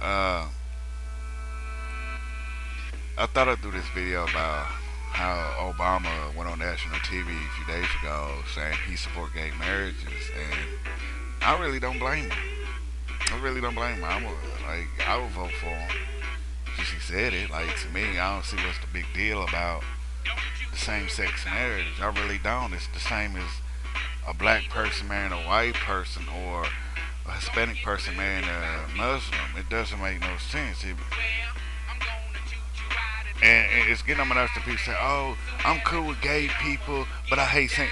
Uh, I thought I'd do this video about how Obama went on national TV a few days ago saying he support gay marriages, and I really don't blame him. I really don't blame him. I would vote for him. Just he said it. Like to me, I don't see what's the big deal about the same-sex marriage. I really don't. It's the same as a black person marrying a white person or a Hispanic person marrying a Muslim. It doesn't make no sense. And it's getting on my nerves to people say, "Oh, I'm cool with gay people, but I hate saying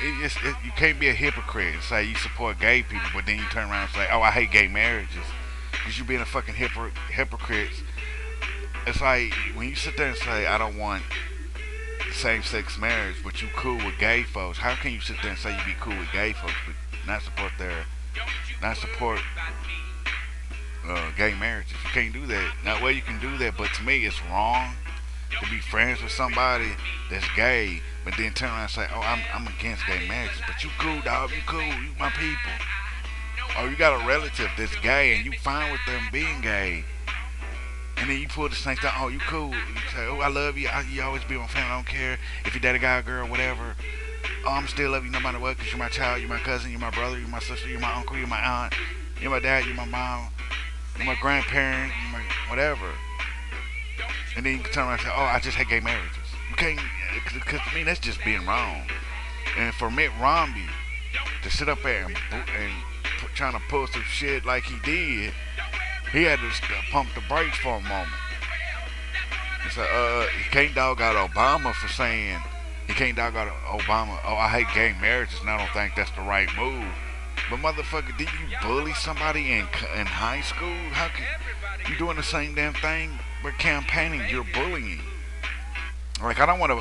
you can't be a hypocrite and say you support gay people, but then you turn around and say, oh, I hate gay marriages, because you being a fucking hypocrite. It's like when you sit there and say, I don't want same-sex marriage, but you cool with gay folks. How can you sit there and say you be cool with gay folks, but not support gay marriages? You can't do that. Now, well, you can do that, but to me, it's wrong to be friends with somebody that's gay, but then turn around and say, "Oh, I'm against gay marriages." But you cool, dog. You cool. You my people. Or you got a relative that's gay and you fine with them being gay, and then you pull the same thing. Oh, you cool. You say, "Oh, I love you. You always be my family. I don't care if your daddy guy or girl, whatever. Oh, I'm still love you no matter what, because you're my child, you're my cousin, you're my brother, you're my sister, you're my uncle, you're my aunt, you're my dad, you're my mom, you're my grandparent, you're my whatever." And then you can turn around and say, "Oh, I just hate gay marriages." You can't, because to me that's just being wrong. And for Mitt Romney to sit up there and trying to pull some shit like he did, he had to pump the brakes for a moment. And so, he can't dog out Obama for saying he can't dog out Obama. Oh, I hate gay marriages, and I don't think that's the right move. But motherfucker, did you bully somebody in high school? How can you doing the same damn thing? We're campaigning. You're bullying. Like I don't want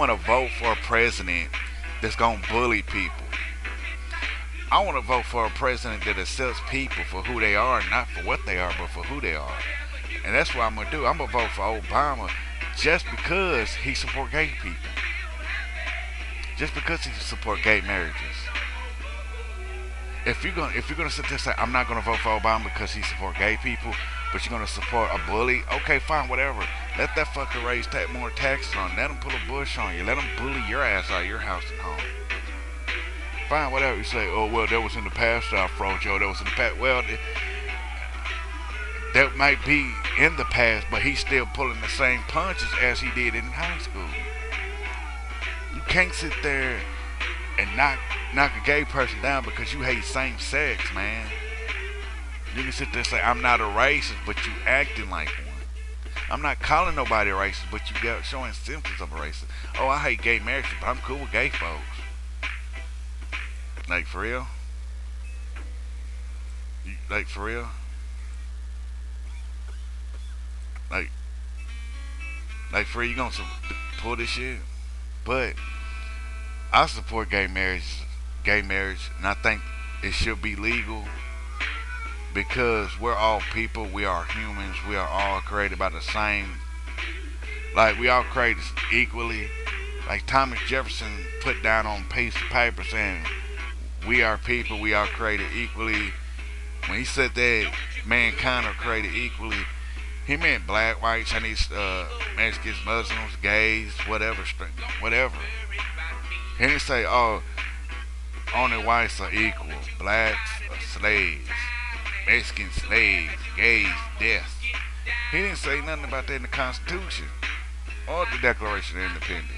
to vote for a president that's gonna bully people. I want to vote for a president that accepts people for who they are, not for what they are, but for who they are. And that's what I'm gonna do. I'm gonna vote for Obama just because he support gay people, just because he support gay marriages. If you're gonna sit there and say I'm not gonna vote for Obama because he support gay people, but you're gonna support a bully, okay, fine, whatever. Let that fucker raise more taxes on you. Let him pull a bush on you. Let him bully your ass out of your house and home. Fine, whatever. You say, oh well, that was in the past, Afro Joe. That was in the past. Well, that might be in the past, but he's still pulling the same punches as he did in high school. You can't sit there and knock a gay person down because you hate same sex, man. You can sit there and say, I'm not a racist, but you acting like one. I'm not calling nobody a racist, but you got showing symptoms of a racist. Oh, I hate gay marriage, but I'm cool with gay folks. Like, for real? Like, for real? Like, like, for real, you gonna pull this shit? But I support gay marriage, and I think it should be legal because we're all people, we are humans, we are all created by the same, like we all created equally. Like Thomas Jefferson put down on a piece of paper saying, we are people, we are created equally. When he said that mankind are created equally, he meant black, white, Chinese, Mexicans, Muslims, gays, whatever. He didn't say, oh, only whites are equal, blacks are slaves, Mexican slaves, gays, death. He didn't say nothing about that in the Constitution or the Declaration of Independence.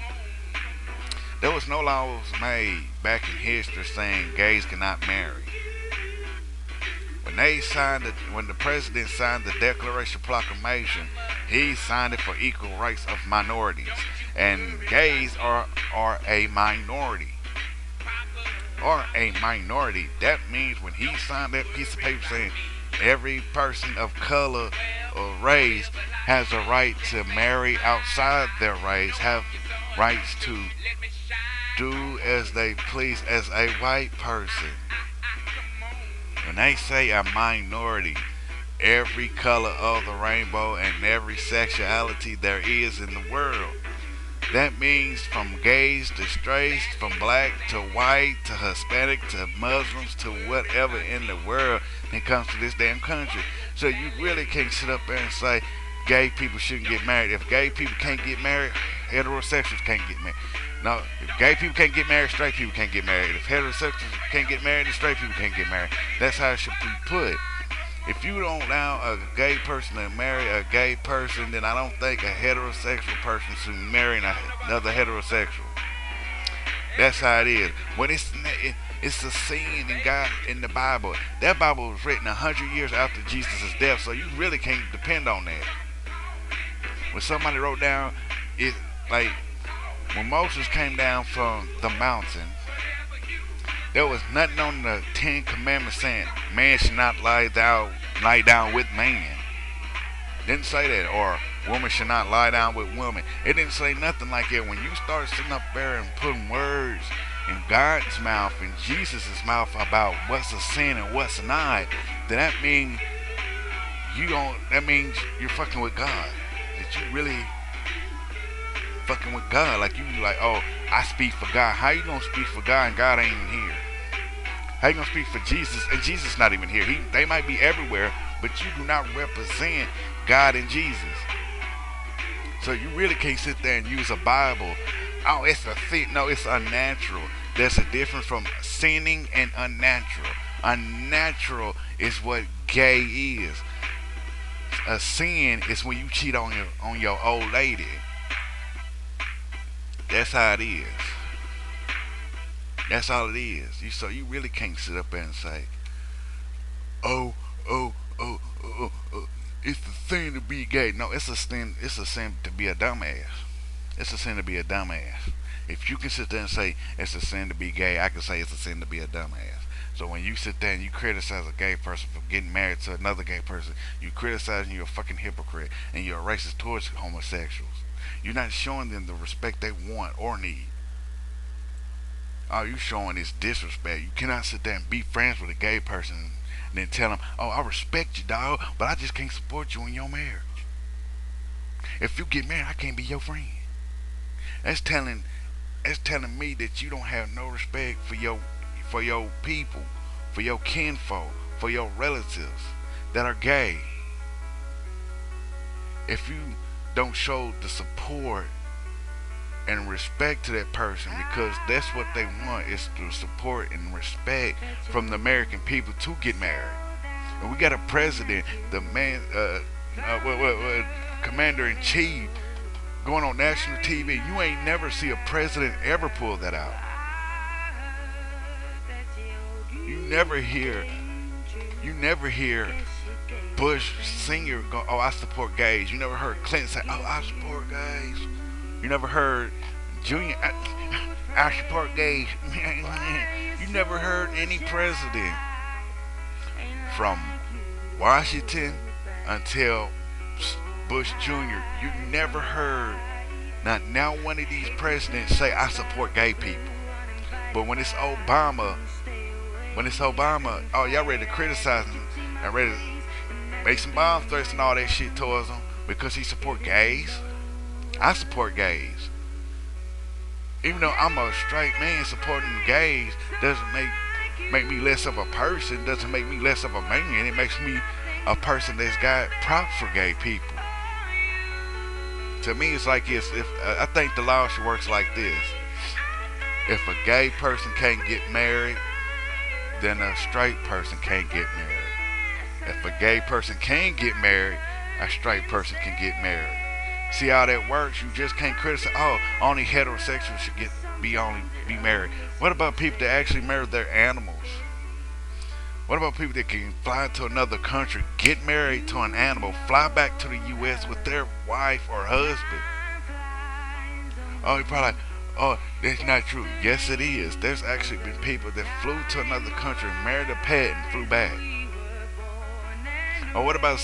There was no laws made back in history saying gays cannot marry. When the president signed the Declaration Proclamation, he signed it for equal rights of minorities, and gays are a minority. Are a minority. That means when he signed that piece of paper saying every person of color or race has a right to marry outside their race, have rights to do as they please as a white person. When they say a minority, every color of the rainbow and every sexuality there is in the world. That means from gays to straights, from black to white to Hispanic to Muslims to whatever in the world when it comes to this damn country. So you really can't sit up there and say gay people shouldn't get married. If gay people can't get married, heterosexuals can't get married. No, if gay people can't get married, straight people can't get married. If heterosexuals can't get married, then straight people can't get married. That's how it should be put. If you don't allow a gay person to marry a gay person, then I don't think a heterosexual person should marry another heterosexual. That's how it is. When it's a sin in God in the Bible. That Bible was written 100 years after Jesus' death, so you really can't depend on that. When somebody wrote down it, like when Moses came down from the mountain, there was nothing on the Ten Commandments saying man should not lie down with man. Didn't say that. Or woman should not lie down with woman. It didn't say nothing like that. When you start sitting up there and putting words in God's mouth and Jesus' mouth about what's a sin and what's not, then that means you're fucking with God. That you really fucking with God. Like you like, oh, I speak for God. How you gonna speak for God and God ain't even here? How you gonna speak for Jesus and Jesus not even here? They might be everywhere, but you do not represent God and Jesus. So you really can't sit there and use a Bible. Oh, it's a sin. No, it's unnatural. There's a difference from sinning and unnatural. Unnatural is what gay is. A sin is when you cheat on your old lady. That's how it is. That's all it is. So you really can't sit up there and say, oh, oh, oh, it's a sin to be gay. No, it's a sin. It's a sin to be a dumbass. It's a sin to be a dumbass. If you can sit there and say it's a sin to be gay, I can say it's a sin to be a dumbass. So when you sit there and you criticize a gay person for getting married to another gay person, you criticizing you're a fucking hypocrite and you're a racist towards homosexuals. You're not showing them the respect they want or need. All you showing is disrespect. You cannot sit there and be friends with a gay person and then tell them, oh, I respect you, dog, but I just can't support you in your marriage. If you get married, I can't be your friend. That's telling me that you don't have no respect for your people, for your kinfolk, for your relatives that are gay. If you don't show the support and respect to that person, because that's what they want, is the support and respect from the American people to get married. And we got a president, the man, commander in chief, going on national TV. You ain't never see a president ever pull that out. You never hear Bush Senior go, oh, I support gays. You never heard Clinton say, oh, I support gays. You never heard Junior, I support gays. You never heard any president from Washington until Bush Jr. You never heard not now one of these presidents say I support gay people. But when it's Obama, oh, y'all ready to criticize him and ready to make some bomb threats and all that shit towards him because he support gays. I support gays. Even though I'm a straight man, supporting gays doesn't make me less of a person, doesn't make me less of a man. It makes me a person that's got props for gay people. To me, it's like if I think the law should work like this. If a gay person can't get married, then a straight person can't get married. If a gay person can get married, a straight person can get married. See how that works? You just can't criticize. Oh, only heterosexuals should be married. What about people that actually marry their animals? What about people that can fly to another country, get married to an animal, fly back to the U.S. with their wife or husband? Oh, you're probably like, oh, that's not true. Yes, it is. There's actually been people that flew to another country, married a pet, and flew back. Or what about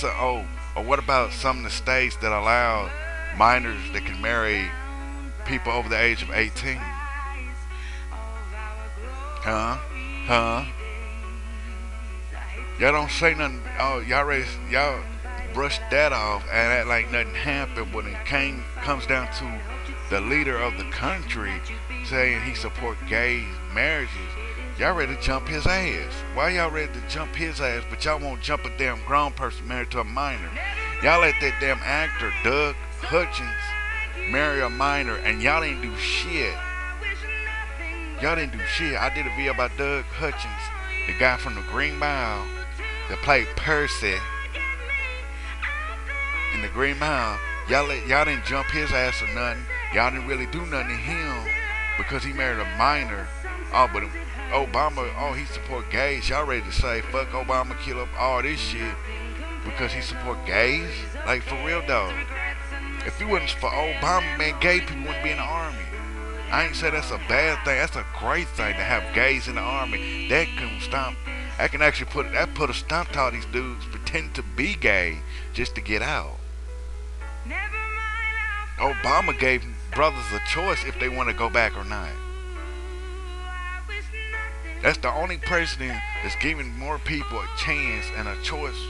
some of the states that allow minors that can marry people over the age of 18? Huh? Y'all don't say nothing. Oh, y'all brush that off and act like nothing happened when it comes down to the leader of the country saying he support gay marriages, y'all ready to jump his ass. Why y'all ready to jump his ass, but y'all won't jump a damn grown person married to a minor? Y'all let that damn actor, Doug Hutchins, marry a minor, and y'all didn't do shit. Y'all didn't do shit. I did a video about Doug Hutchins, the guy from the Green Mile that played Percy in the Green Mile. Y'all didn't jump his ass or nothing. Y'all didn't really do nothing to him because he married a minor. Oh, but Obama, oh, he support gays. Y'all ready to say fuck Obama, kill up all this shit because he support gays? Like, for real though. If it wasn't for Obama, man, gay people wouldn't be in the army. I ain't say that's a bad thing. That's a great thing to have gays in the army. That can stop. I can actually put a stop to all these dudes pretending to be gay just to get out. Obama gave brothers a choice if they want to go back or not. That's the only president that's giving more people a chance and a choice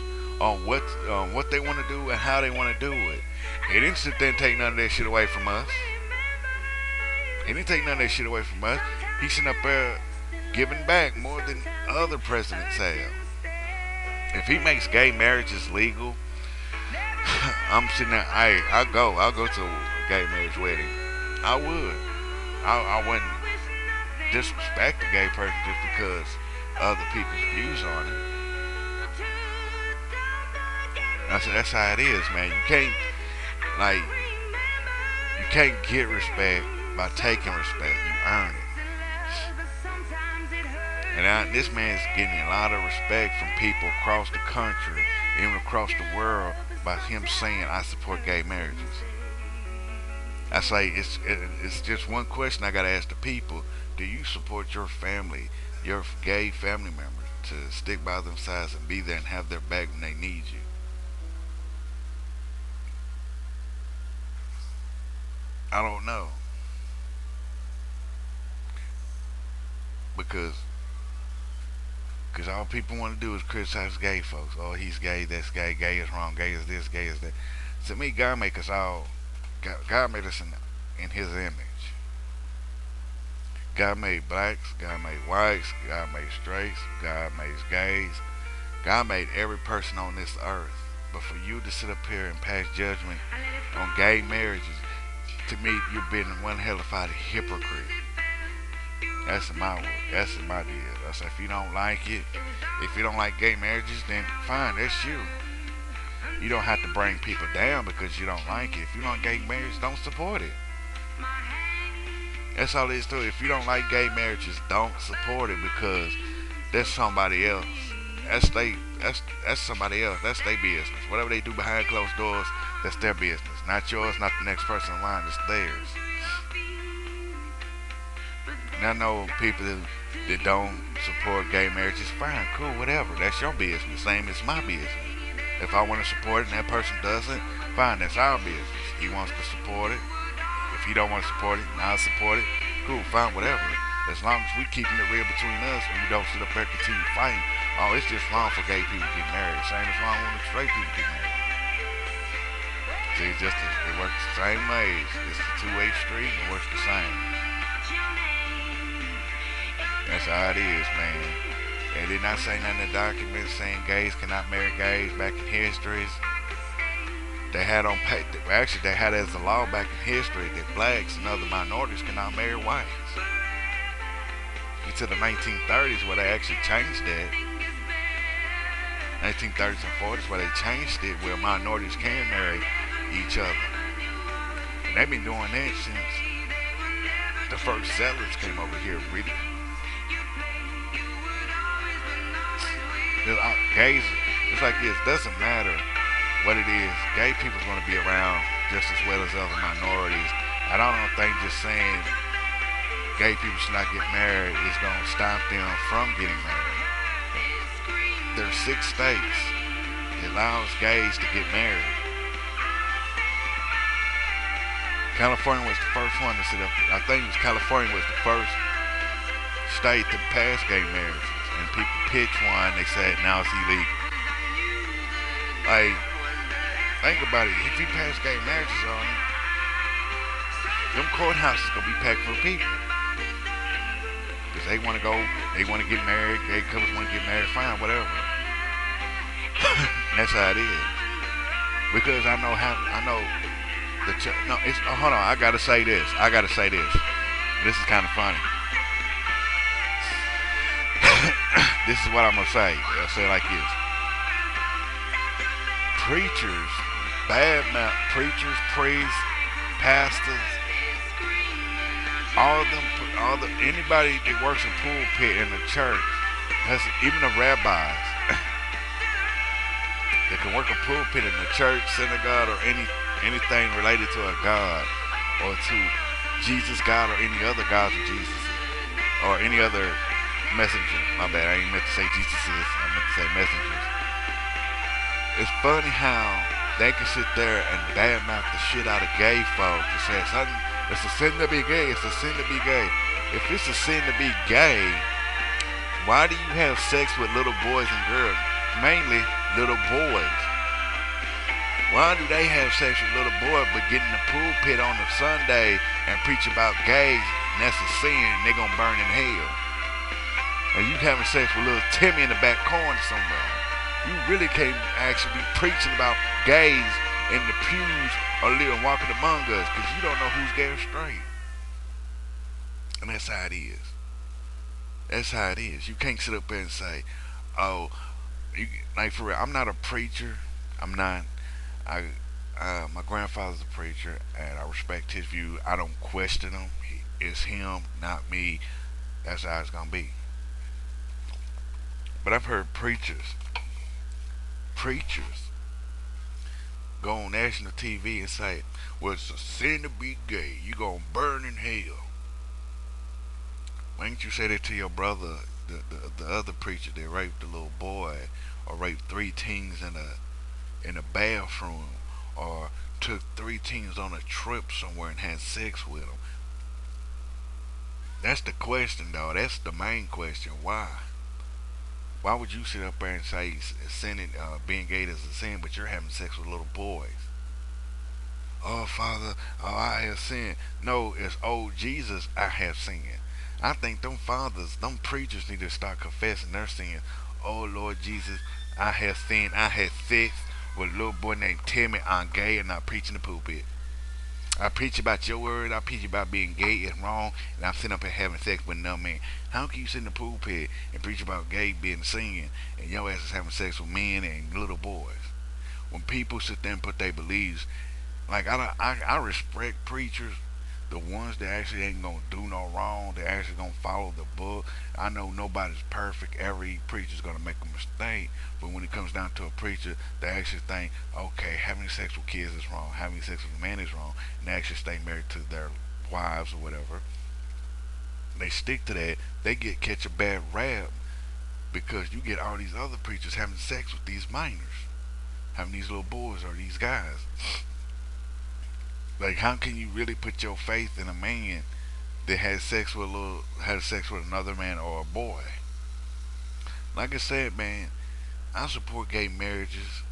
on what they want to do and how they want to do it. He didn't sit there and take none of that shit away from us. He didn't take none of that shit away from us. He's sitting up there giving back more than other presidents have. If he makes gay marriages legal, I'm sitting there. I'll go to a gay marriage wedding. I would. I wouldn't disrespect a gay person just because other people's views on it. That's how it is, man. You can't get respect by taking respect. You earn it. And this man's getting a lot of respect from people across the country, even across the world, by him saying, I support gay marriages. I say, it's just one question I gotta ask the people. Do you support your family, your gay family members, to stick by their sides and be there and have their back when they need you? I don't know. Because all people want to do is criticize gay folks. Oh, he's gay, that's gay, gay is wrong, gay is this, gay is that. To me, God made us all, God made us in his image. God made blacks, God made whites, God made straights, God made gays. God made every person on this earth. But for you to sit up here and pass judgment on gay marriages, to me, you've been one hellified hypocrite. That's my word. That's my deal. I say, if you don't like it, if you don't like gay marriages, then fine, that's you. You don't have to bring people down because you don't like it. If you don't like gay marriage, don't support it. That's all it is to it. If you don't like gay marriages, don't support it because that's somebody else. That's somebody else. That's their business. Whatever they do behind closed doors, that's their business. Not yours, not the next person in line, it's theirs. And I know people that don't support gay marriages, fine, cool, whatever. That's your business, same as my business. If I want to support it and that person doesn't, fine, that's our business. He wants to support it. If he don't want to support it, I'll support it. Cool, fine, whatever. As long as we keeping it real between us and we don't sit up there and continue fighting, oh, it's just wrong for gay people to get married. Same as wrong when straight people get married. See, it works the same ways. It's a two-way street and it works the same. That's how it is, man. They did not say nothing in the document saying gays cannot marry gays back in history. They had on actually they had as the law back in history that blacks and other minorities cannot marry whites. Until the 1930s where they actually changed that. 1930s and 40s where they changed it where minorities can marry each other. And they've been doing that since the first settlers came over here, really. Gays, it's like this, doesn't matter what it is, gay people's going to be around just as well as other minorities. I don't think just saying gay people should not get married is going to stop them from getting married. There are 6 states that allows gays to get married. California was the first one to sit up. I think it was California was the first state to pass gay marriages. And people pitch one, they said now it's illegal. Like, think about it. If you pass gay marriages on it, Them courthouses gonna be packed full of people because they want to go, they want to get married, they couples want to get married, fine, whatever. And that's how it is. Because I know the church. No, it's hold on. I gotta say this. I gotta say this. This is kind of funny. This is what I'm gonna say. I'll say it like this: preachers, bad mouth preachers, priests, pastors, all of them, all the anybody that works in pulpit in the church, has even the rabbis that can work a pulpit in the church, synagogue, or anything related to a god or to Jesus God or any other gods of Jesus or any other messenger. My bad, I ain't meant to say Jesus is. I meant to say messengers. It's funny how they can sit there and badmouth the shit out of gay folks and say something. It's a sin to be gay. It's a sin to be gay. If it's a sin to be gay, why do you have sex with little boys and girls? Mainly little boys. Why do they have sex with little boys but get in the pulpit on a Sunday and preach about gays and that's a sin and they're gonna burn in hell? And you having sex with little Timmy in the back corner somewhere. You really can't actually be preaching about gays in the pews or living walking among us because you don't know who's gay or straight. And that's how it is. That's how it is. You can't sit up there and say, oh, you, like for real, I'm not a preacher. I'm not. I my grandfather's a preacher, and I respect his view. I don't question him. It's him, not me. That's how it's gonna be. But I've heard preachers, go on national TV and say, "Well, it's a sin to be gay. You gonna burn in hell." Why didn't you say that to your brother, the other preacher that raped the little boy, or raped three teens in a bathroom, or took three teens on a trip somewhere and had sex with them? That's the question, though. That's the main question. Why? Why would you sit up there and say sinning, being gay is a sin, but you're having sex with little boys? Oh, Father, oh, I have sinned. No, it's oh Jesus, I have sinned. I think them fathers, them preachers need to start confessing their sins. Oh Lord Jesus, I have sinned. I had sex with a little boy named Timmy. I'm gay and I preach in the pulpit. I preach about your word. I preach about being gay is wrong, and I'm sitting up here having sex with no man. How can you sit in the pulpit and preach about gay being sin, and your ass is having sex with men and little boys? When people sit there and put their beliefs, like I respect preachers, the ones that actually ain't gonna do no wrong, they actually gonna follow the book. I know nobody's perfect. Every preacher's gonna make a mistake, but when it comes down to a preacher, they actually think, okay, having sex with kids is wrong, having sex with men is wrong, and they actually stay married to their wives or whatever. They stick to that. They get catch a bad rap because you get all these other preachers having sex with these minors, having these little boys or these guys. Like, how can you really put your faith in a man that has sex with another man or a boy? Like I said, man, I support gay marriages,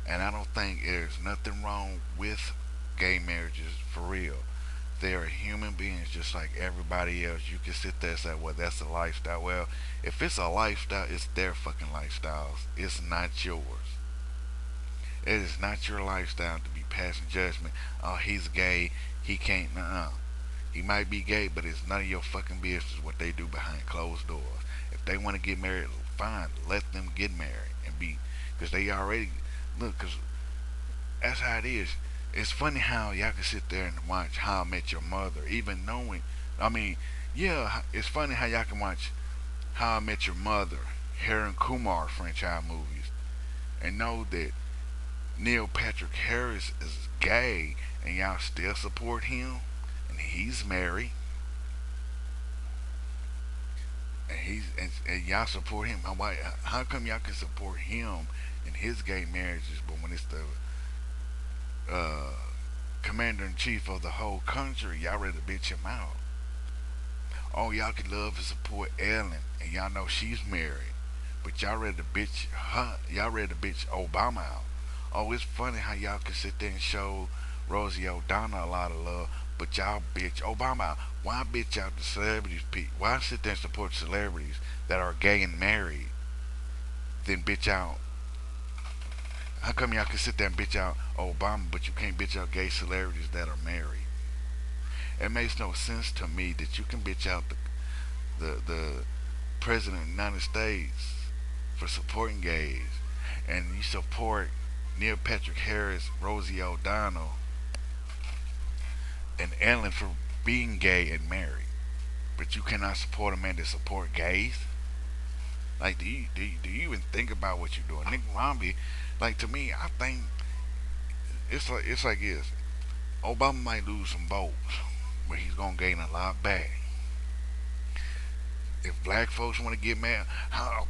and I don't think there's nothing wrong with gay marriages for real. They are human beings just like everybody else. You can sit there and say, well, that's a lifestyle. Well, if it's a lifestyle, it's their fucking lifestyles. It's not yours. It is not your lifestyle to be passing judgment. Oh, he's gay. He can't. Nuh-uh. He might be gay, but it's none of your fucking business what they do behind closed doors. If they want to get married, fine. Let them get married and be, because they already look. Because that's how it is. It's funny how y'all can sit there and watch How I Met Your Mother, even knowing. I mean, yeah, it's funny how y'all can watch How I Met Your Mother, Harry Kumar franchise movies, and know that Neil Patrick Harris is gay, and y'all still support him, and he's married, and y'all support him. How come y'all can support him in his gay marriages, but when it's the uh, commander in chief of the whole country, y'all ready to bitch him out? Oh, y'all can love and support Ellen, and y'all know she's married, but y'all ready to bitch her. Y'all ready to bitch Obama out. Oh, it's funny how y'all can sit there and show Rosie O'Donnell a lot of love, But y'all bitch Obama. Why bitch out the celebrities? Why sit there and support celebrities that are gay and married? Then bitch out. How come y'all can sit there and bitch out Obama, but you can't bitch out gay celebrities that are married? It makes no sense to me that you can bitch out the president of the United States for supporting gays, and you support Neil Patrick Harris, Rosie O'Donnell, and Ellen for being gay and married, but you cannot support a man that support gays. Like, do you even think about what you're doing? Nick Romney, like to me, I think it's like this. Obama might lose some votes, but he's gonna gain a lot back. If black folks want to get mad, how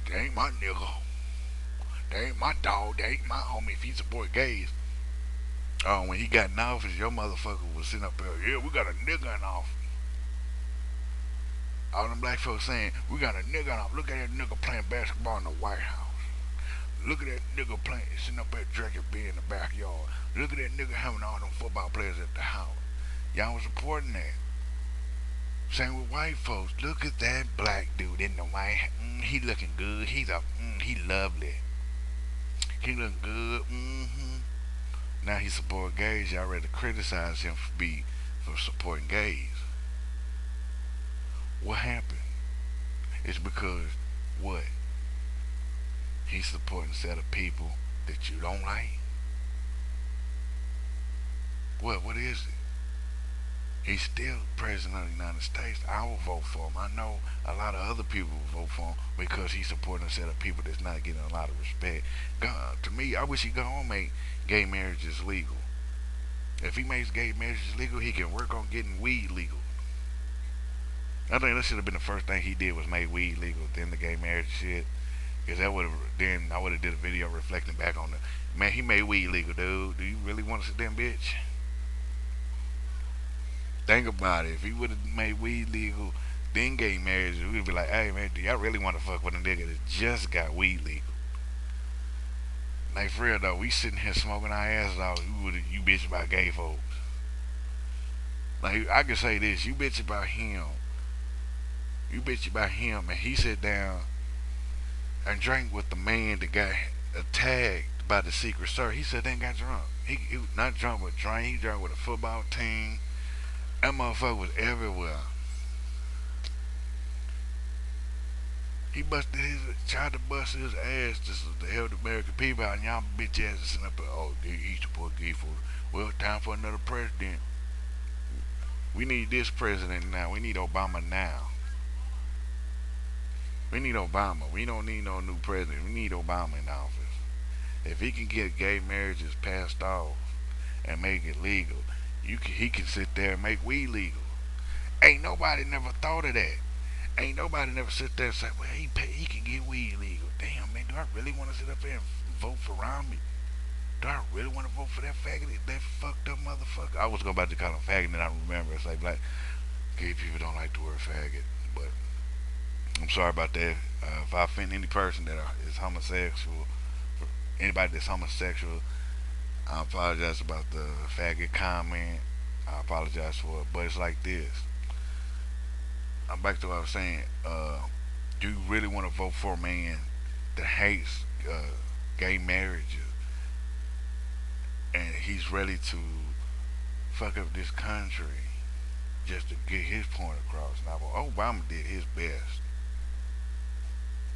they ain't my nigga, they ain't my dog, they ain't my homie. If he support gays, oh, when he got in office, your motherfucker was sitting up there. Yeah, we got a nigga in office. All them black folks saying, we got a nigga in office. Look at that nigga playing basketball in the White House. Look at that nigga playing, sitting up there drinking beer in the backyard. Look at that nigga having all them football players at the house. Y'all was supporting that. Same with white folks. Look at that black dude in the White House. He looking good. He lovely. He looking good. Now he support gays. Y'all ready to criticize him for supporting gays. What happened? It's because what? He's supporting a set of people that you don't like. What is it? He's still president of the United States. I will vote for him. I know a lot of other people will vote for him because he's supporting a set of people that's not getting a lot of respect. God, to me, I wish he'd go on and make gay marriages legal. If he makes gay marriages legal, he can work on getting weed legal. I think that should have been the first thing he did was make weed legal, then the gay marriage shit. Because that would have then I would have did a video reflecting back on the man. He made weed legal, dude. Do you really want to sit there, bitch? Think about it. If he would have made weed legal, then gay marriage, we'd be like, hey man, do y'all really want to fuck with a nigga that just got weed legal? Like for real though, we sitting here smoking our asses off. You bitch about gay folks. Like I can say this, you bitch about him. You bitch about him, and he sit down and drank with the man that got attacked by the Secret Service. He said they got drunk. He was not drunk but drank. He drank with a football team. That motherfucker was everywhere. He tried to bust his ass just to help the American people out, and y'all bitch asses sitting up there, oh, he support gay folks. Well, time for another president. We need this president now. We need Obama now. We need Obama. We don't need no new president. We need Obama in office. If he can get gay marriages passed off and make it legal, he can sit there and make weed legal. Ain't nobody never thought of that. Ain't nobody never sit there and say, well, he can get weed legal. Damn, man, do I really want to sit up there and vote for Romney? Do I really want to vote for that faggot, that fucked up motherfucker? I was going about to call him faggot, and I remember it's like black gay people don't like the word faggot, but I'm sorry about that. If I offend any person that is homosexual, for anybody that's homosexual, I apologize about the faggot comment. I apologize for it, but it's like this. I'm back to what I was saying. Do you really want to vote for a man that hates gay marriages and he's ready to fuck up this country just to get his point across? Now, Obama did his best.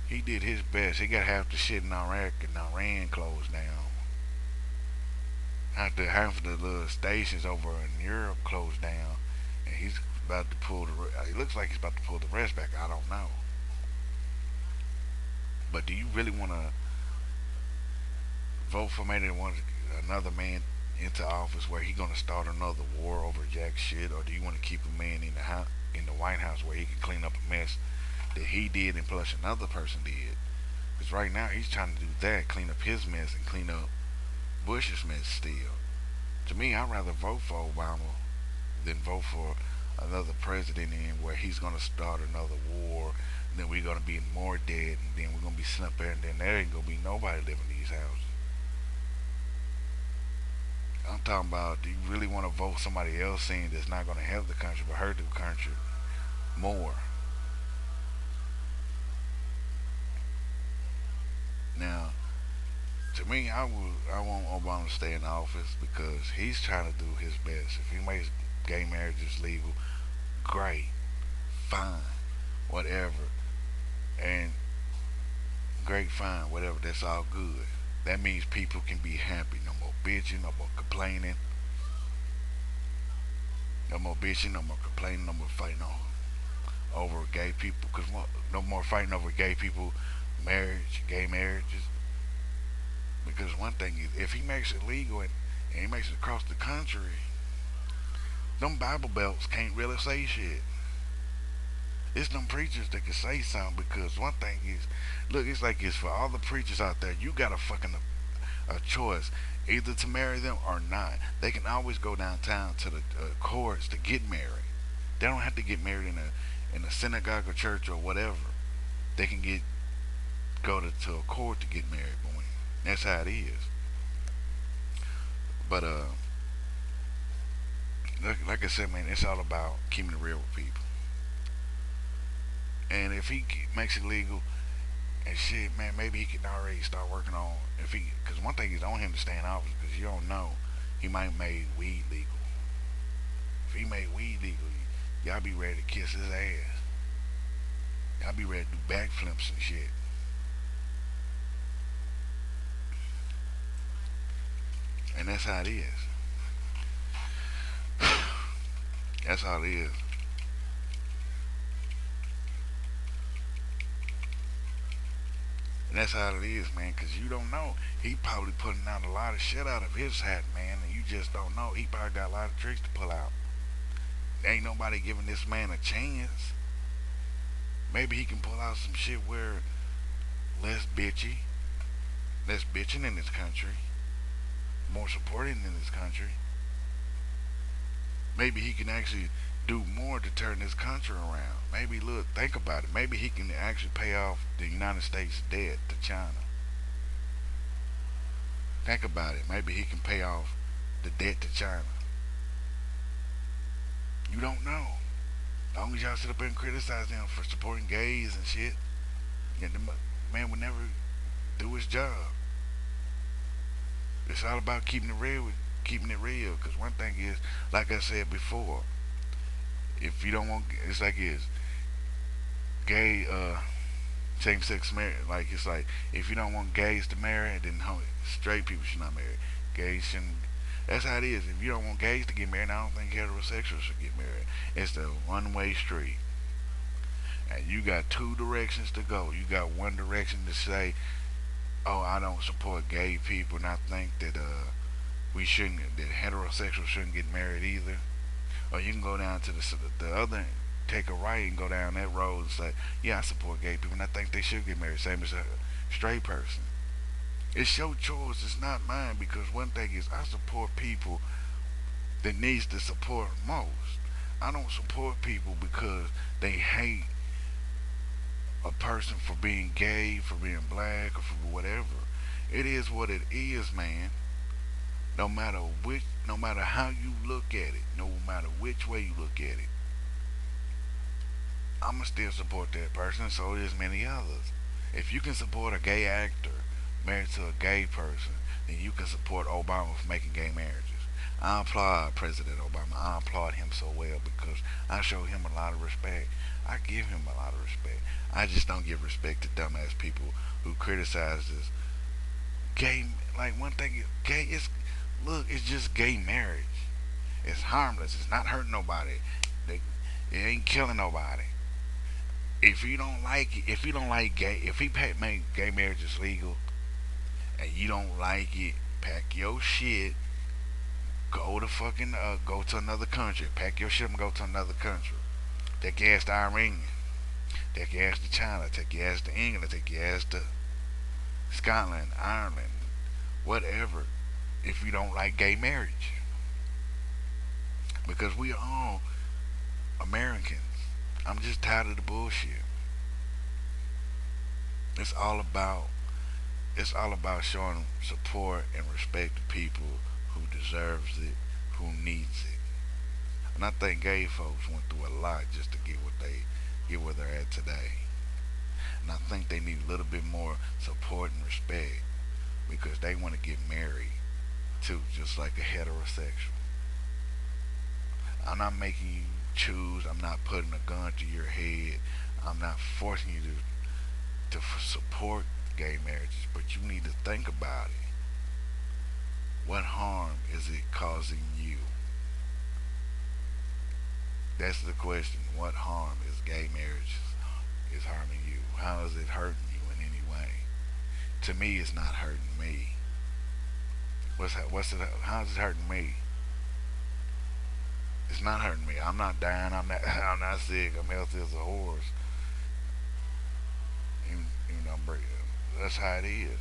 He did his best. He got half the shit in Iraq and Iran closed down. Half the little stations over in Europe closed down, and he's about to pull the. It looks like he's about to pull the rest back. I don't know. But do you really want to vote for man that wants another man into office where he gonna start another war over jack shit, or do you want to keep a man in the White House where he can clean up a mess that he did and plus another person did? Because right now he's trying to do that, clean up his mess and clean up Bush's mess still. To me, I'd rather vote for Obama than vote for another president in where he's gonna start another war. And then we're gonna be more dead, and then we're gonna be sitting up there, and then there ain't gonna be nobody living in these houses. I'm talking about, do you really want to vote somebody else in that's not going to help the country but hurt the country more? Now, to me, I want Obama to stay in office because he's trying to do his best. If he makes gay marriages legal, great, fine, whatever, and great, fine, whatever. That's all good. That means people can be happy. No more bitching, no more complaining, no more bitching, no more complaining, no more fighting over gay people. Cause no more fighting over gay people, gay marriages. Because one thing is, if he makes it legal and he makes it across the country, them Bible belts can't really say shit. It's them preachers that can say something because one thing is, look, it's like it's for all the preachers out there. You got a choice, either to marry them or not. They can always go downtown to the courts to get married. They don't have to get married in a synagogue or church or whatever. They can go to a court to get married. But that's how it is. But like I said, man, it's all about keeping it real with people. And if he makes it legal and shit, man, maybe he can already start working on if he. Because one thing is on him to stay in office because you don't know, he might make weed legal. If he made weed legal, y'all be ready to kiss his ass. Y'all be ready to do backflips and shit. And that's how it is. That's how it is. And that's how it is, man, because you don't know. He probably putting out a lot of shit out of his hat, man, and you just don't know. He probably got a lot of tricks to pull out. Ain't nobody giving this man a chance. Maybe he can pull out some shit where less bitchy, less bitching in this country, more supporting in this country. Maybe he can actually do more to turn this country around. Maybe look, think about it. Maybe he can actually pay off the United States debt to China. Think about it. Maybe he can pay off the debt to China. You don't know. As long as y'all sit up and criticize him for supporting gays and shit, yeah, the man would never do his job. It's all about keeping it real. Keeping it real. Because one thing is, like I said before, if you don't want, it's like it's gay, same-sex marriage. Like it's like if you don't want gays to marry, then straight people should not marry. Gays shouldn't. That's how it is. If you don't want gays to get married, I don't think heterosexuals should get married. It's the one-way street, and you got two directions to go. You got one direction to say, "Oh, I don't support gay people," and I think that we shouldn't, that heterosexuals shouldn't get married either. Or you can go down to the other, take a right and go down that road and say, "Yeah, I support gay people, and I think they should get married, same as a straight person." It's your choice. It's not mine because one thing is I support people that needs the support most. I don't support people because they hate a person for being gay, for being black, or for whatever. It is what it is, man. No matter how you look at it, no matter which way you look at it, I'ma still support that person, and so does many others. If you can support a gay actor married to a gay person, then you can support Obama for making gay marriages. I applaud President Obama. I applaud him so well because I show him a lot of respect. I give him a lot of respect. I just don't give respect to dumbass people who criticizes gay. Like one thing, gay is look, it's just gay marriage. It's harmless. It's not hurting nobody. They, it ain't killing nobody. If you don't like it, if you don't like gay, if he make gay marriages legal and you don't like it, pack your shit, go to another country, pack your shit and go to another country. Take your ass to Iran, take your ass to China, take your ass to England, take your ass to Scotland, Ireland, whatever. If you don't like gay marriage, because we are all Americans. I'm just tired of the bullshit. It's all about it's all about showing support and respect to people who deserves it, who needs it. And I think gay folks went through a lot just to get where they're at today. And I think they need a little bit more support and respect because they want to get married too, just like a heterosexual. I'm not making you choose. I'm not putting a gun to your head. I'm not forcing you to support gay marriages, but you need to think about it. What harm is it causing you? That's the question. What harm is gay marriage is harming you? How is it hurting you in any way? To me, it's not hurting me. What's it? How's it hurting me? It's not hurting me. I'm not dying. I'm not. I'm not sick. I'm healthy as a horse. Even though that's how it is.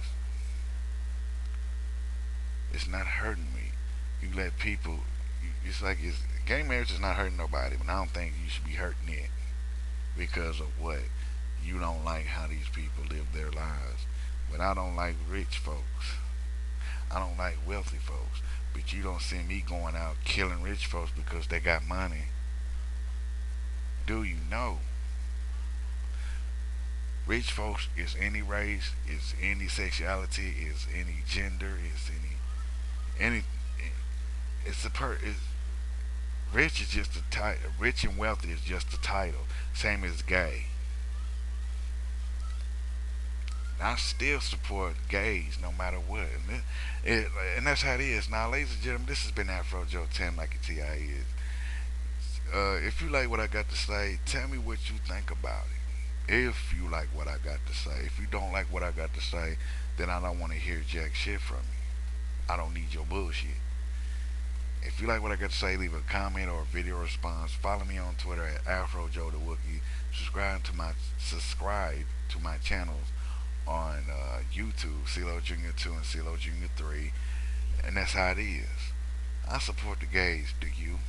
It's not hurting me. You let people. It's like gay marriage is not hurting nobody, but I don't think you should be hurting it because of what you don't like how these people live their lives. But I don't like rich folks. I don't like wealthy folks. But you don't see me going out killing rich folks because they got money. Do you know? Rich folks is any race, is any sexuality, is any gender, is any it's a per it's, rich is just a title. Rich and wealthy is just a title. Same as gay. I still support gays no matter what. And that's how it is. Now, ladies and gentlemen, this has been Afro Joe 10 like a TI is. If you like what I got to say, tell me what you think about it. If you like what I got to say. If you don't like what I got to say, then I don't want to hear jack shit from you. I don't need your bullshit. If you like what I got to say, leave a comment or a video response. Follow me on Twitter at Afro Joe the Wookie. Subscribe to my channels on YouTube, CeeLo Jr. 2 and CeeLo Jr. 3. And that's how it is. I support the gays. Do you?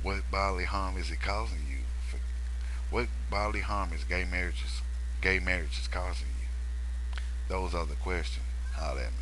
What bodily harm is it causing you? What bodily harm is gay marriages causing you? Those are the questions. Holler at me.